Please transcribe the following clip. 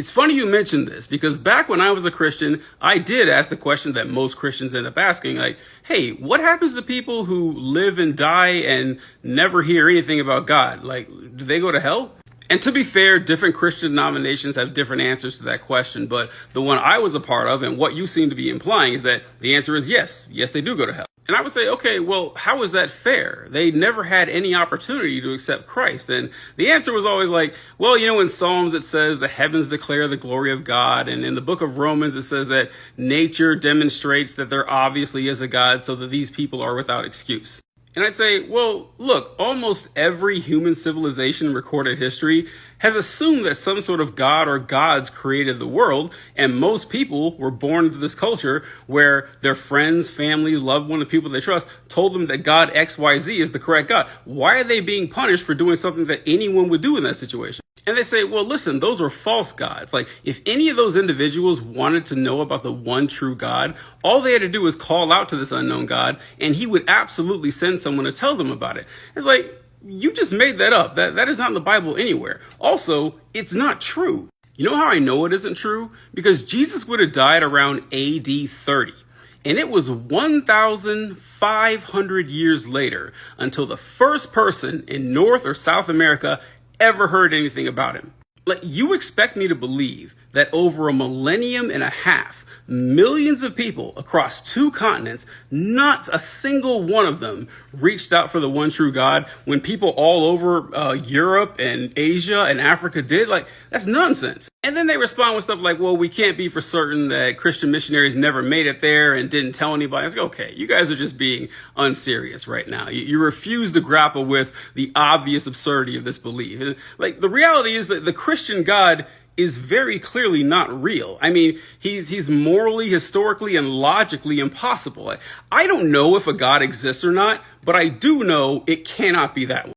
It's funny you mentioned this because back when I was a Christian, I did ask the question that most Christians end up asking, like, hey, what happens to people who live and die and never hear anything about God? Like, do they go to hell? And to be fair, different Christian denominations have different answers to that question, but the one I was a part of and what you seem to be implying is that the answer is yes. Yes, they do go to hell. And I would say, okay, well, how is that fair? They never had any opportunity to accept Christ. And the answer was always like, well, in Psalms it says the heavens declare the glory of God. And in the book of Romans it says that nature demonstrates that there obviously is a God, so that these people are without excuse. And I'd say, well, look, almost every human civilization in recorded history has assumed that some sort of god or gods created the world, and most people were born into this culture where their friends, family, loved one, the people they trust told them that God XYZ is the correct God. Why are they being punished for doing something that anyone would do in that situation? And they say, well, listen, those were false gods. Like, if any of those individuals wanted to know about the one true God, all they had to do was call out to this unknown God, and he would absolutely send someone to tell them about it. It's like, you just made that up. That is not in the Bible anywhere. Also, it's not true. You know how I know it isn't true? Because Jesus would have died around AD 30. And it was 1,500 years later until the first person in North or South America ever heard anything about him. Like, you expect me to believe that over a millennium and a half, millions of people across 2 continents, not a single one of them reached out for the one true God when people all over Europe and Asia and Africa did? Like, that's nonsense. And then they respond with stuff like, well, we can't be for certain that Christian missionaries never made it there and didn't tell anybody. It's like, okay, you guys are just being unserious right now. You refuse to grapple with the obvious absurdity of this belief. And like, the reality is that the Christian God is very clearly not real. I mean, he's morally, historically, and logically impossible. I don't know if a God exists or not, but I do know it cannot be that one.